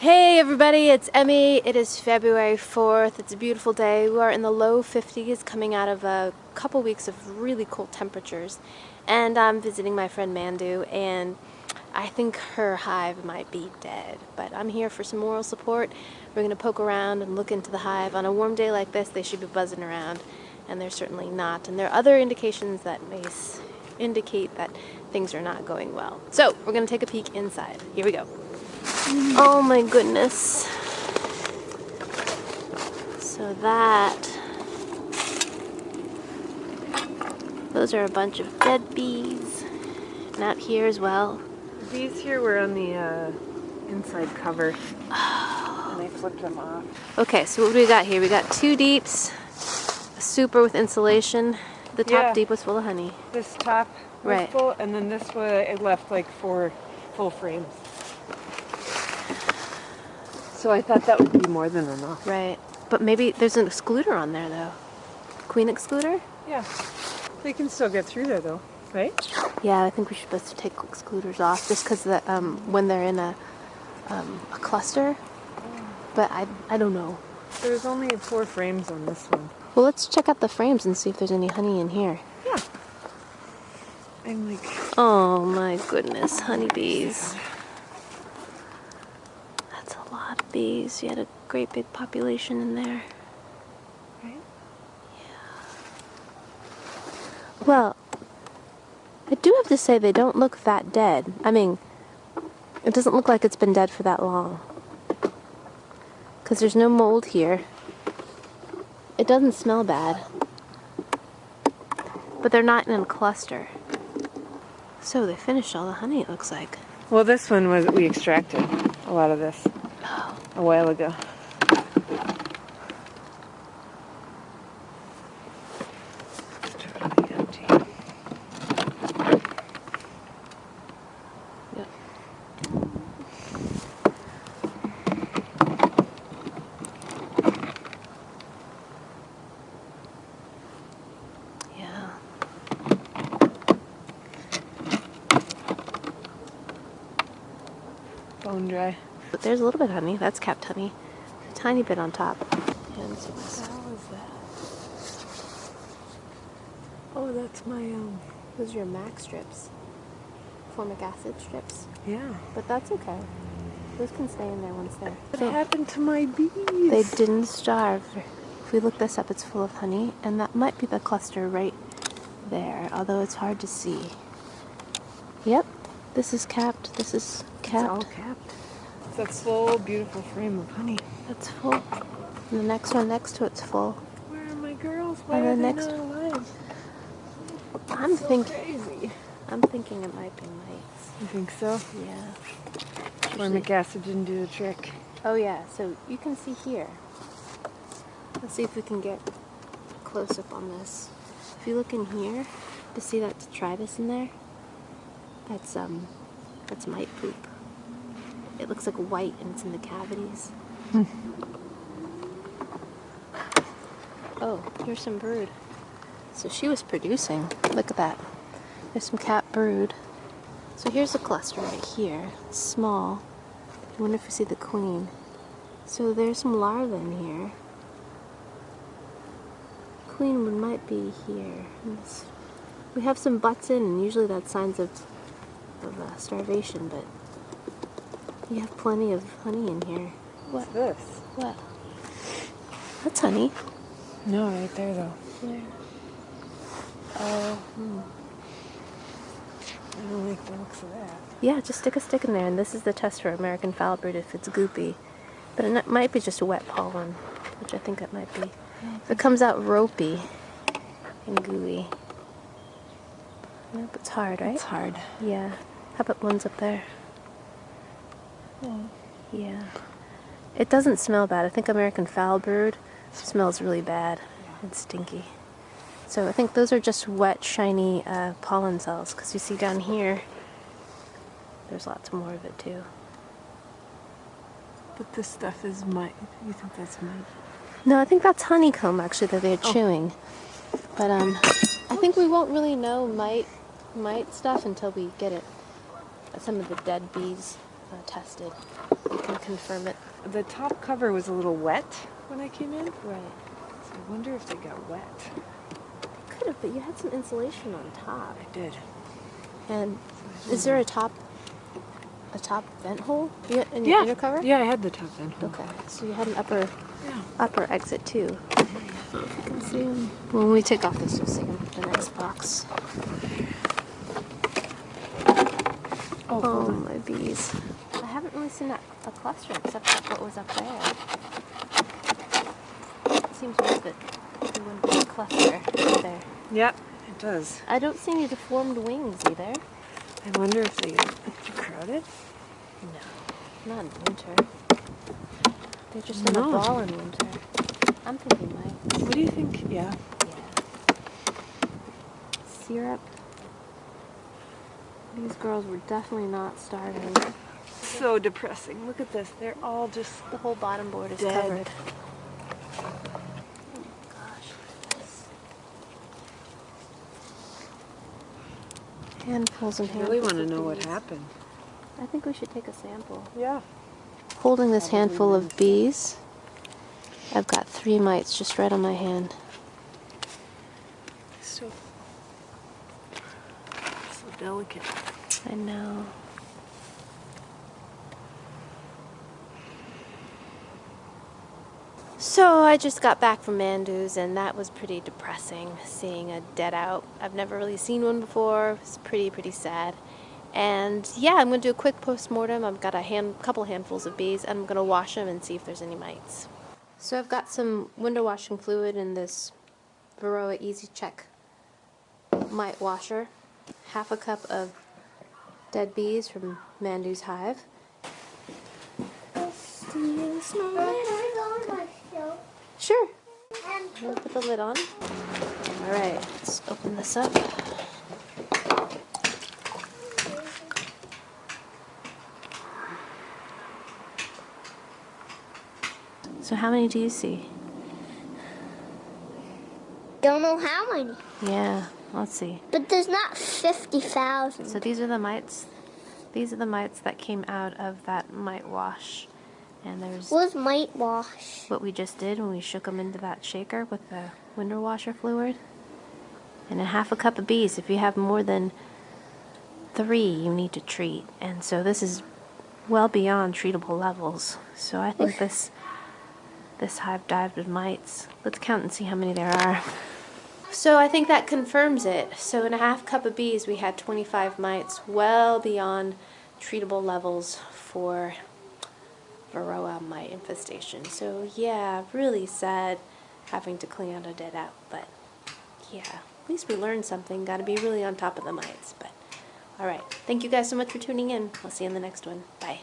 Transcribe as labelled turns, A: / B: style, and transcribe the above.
A: Hey everybody, it's Emmy. It is February 4th. It's a beautiful day. We are in the low 50s coming out of a couple weeks of really cold temperatures. And I'm visiting my friend Mandu, and I think her hive might be dead. But I'm here for some moral support. We're going to poke around and look into the hive. On a warm day like this, they should be buzzing around, and they're certainly not. And there are other indications that may indicate that things are not going well. So we're going to take a peek inside. Here we go. Oh my goodness. So those are a bunch of dead bees. And out here as well.
B: The bees here were on the inside cover. And I flipped them off.
A: Okay, so what do we got here? We got 2 deeps, a super with insulation. The top deep was full of honey.
B: This top was full, and then this one, it left like 4 full frames. So I thought that would be more than enough.
A: Right. But maybe there's an excluder on there, though. Queen excluder?
B: Yeah. They can still get through there, though, right?
A: Yeah, I think we're supposed to take excluders off just because when they're in a cluster. But I don't know.
B: There's only 4 frames on this one.
A: Well, let's check out the frames and see if there's any honey in here.
B: Yeah. I'm like...
A: Oh my goodness, honeybees. That's a lot of bees. You had a great big population in there.
B: Right?
A: Yeah. Well, I do have to say they don't look that dead. I mean, it doesn't look like it's been dead for that long. Because there's no mold here. It doesn't smell bad. But they're not in a cluster. So they finished all the honey, it looks like.
B: Well, this one we extracted a lot of this a while ago. Totally empty.
A: Yep. Yeah.
B: Bone dry.
A: But there's a little bit of honey. That's capped honey. A tiny bit on top. And so
B: What the hell is that? Oh, that's my
A: those are your MAC strips. Formic acid strips.
B: Yeah.
A: But that's okay. Those can stay in there once they're...
B: What happened to my bees?
A: They didn't starve. If we look this up, it's full of honey. And that might be the cluster right there. Although it's hard to see. Yep. This is capped. This is capped.
B: It's all capped. It's that full, beautiful frame of honey.
A: That's full. And the next one next to it's full.
B: Where are my girls? Why
A: And
B: are
A: the
B: they
A: next
B: not alive?
A: I'm
B: Crazy.
A: thinking it might be mites.
B: You think so?
A: Yeah.
B: Formic acid didn't do the trick.
A: Oh yeah, so you can see here. Let's see if we can get a close up on this. If you look in here, to see that detritus in there, that's mite poop. It looks like white and it's in the cavities. Oh, here's some brood. So she was producing. Look at that. There's some cat brood. So here's a cluster right here. It's small. I wonder if you see the queen. So there's some larvae in here. Queen one might be here. We have some butts in, and usually that's signs of starvation, but you have plenty of honey in here.
B: What's this?
A: What? That's honey.
B: No, right there though.
A: Where? Oh,
B: I don't like the looks of that.
A: Yeah, just stick a stick in there, and this is the test for American foul brood if it's goopy. But it might be just a wet pollen, which I think it might be. If it comes out ropey and gooey. Nope, it's hard, right?
B: It's hard.
A: Yeah. How about ones up there?
B: Yeah.
A: Yeah. It doesn't smell bad. I think American foul brood smells really bad and stinky. So I think those are just wet, shiny pollen cells, because you see down here, there's lots more of it too.
B: But this stuff is mite. You think that's mite?
A: No, I think that's honeycomb actually that they're chewing. But I think we won't really know mite stuff until we get it. Some of the dead bees. tested. You can confirm it.
B: The top cover was a little wet when I came in.
A: Right.
B: So I wonder if they got wet.
A: They could have, but you had some insulation on top.
B: I did.
A: And is there a top vent hole in your inner cover?
B: Yeah, I had the top vent hole.
A: Okay, so you had an upper
B: Yeah.
A: exit too. Let's see 'em. When we take off this, you'll see them. The next box. Oh, my bees. I haven't really seen a cluster except for what was up there. It seems weird that there wouldn't be a cluster there.
B: Yep, it does.
A: I don't see any deformed wings either.
B: I wonder if they get crowded?
A: No, not in winter. They're just in a ball in winter. I'm thinking mites.
B: What do you think? Yeah.
A: Syrup. These girls were definitely not starving.
B: So depressing. Look at this. They're all just
A: The whole bottom board is
B: dead.
A: covered. Oh my gosh, look at this. Handfuls and
B: I
A: handfuls.
B: really want to
A: of
B: know what
A: bees.
B: happened.
A: I think we should take a sample.
B: Yeah.
A: Holding this handful of bees, I've got 3 mites just right on my hand.
B: So delicate.
A: I know. So I just got back from Mandu's and that was pretty depressing, seeing a DEADOUT. I've never really seen one before. It's pretty sad. And yeah, I'm going to do a quick post-mortem. I've got a couple handfuls of bees and I'm going to wash them and see if there's any mites. So I've got some window washing fluid in this Varroa Easy Check mite washer. 1/2 cup of dead bees from Mandu's hive. Sure. We'll put the lid on. Alright, let's open this up. So how many do you see?
C: Don't know how many.
A: Yeah, let's see.
C: But there's not 50,000.
A: So these are the mites. These are the mites that came out of that mite wash. And there's
C: What's mite wash?
A: what we just did when we shook them into that shaker with the window washer fluid. And 1/2 cup of bees. If you have more than 3, you need to treat. And so this is well beyond treatable levels. So I think this hive dived with mites. Let's count and see how many there are. So I think that confirms it. So in 1/2 cup of bees, we had 25 mites, well beyond treatable levels for Varroa mite infestation. So yeah, really sad having to clean out a DEADOUT, but yeah, at least we learned something. Got to be really on top of the mites. But all right, thank you guys so much for tuning in. I'll see you in the next one. Bye.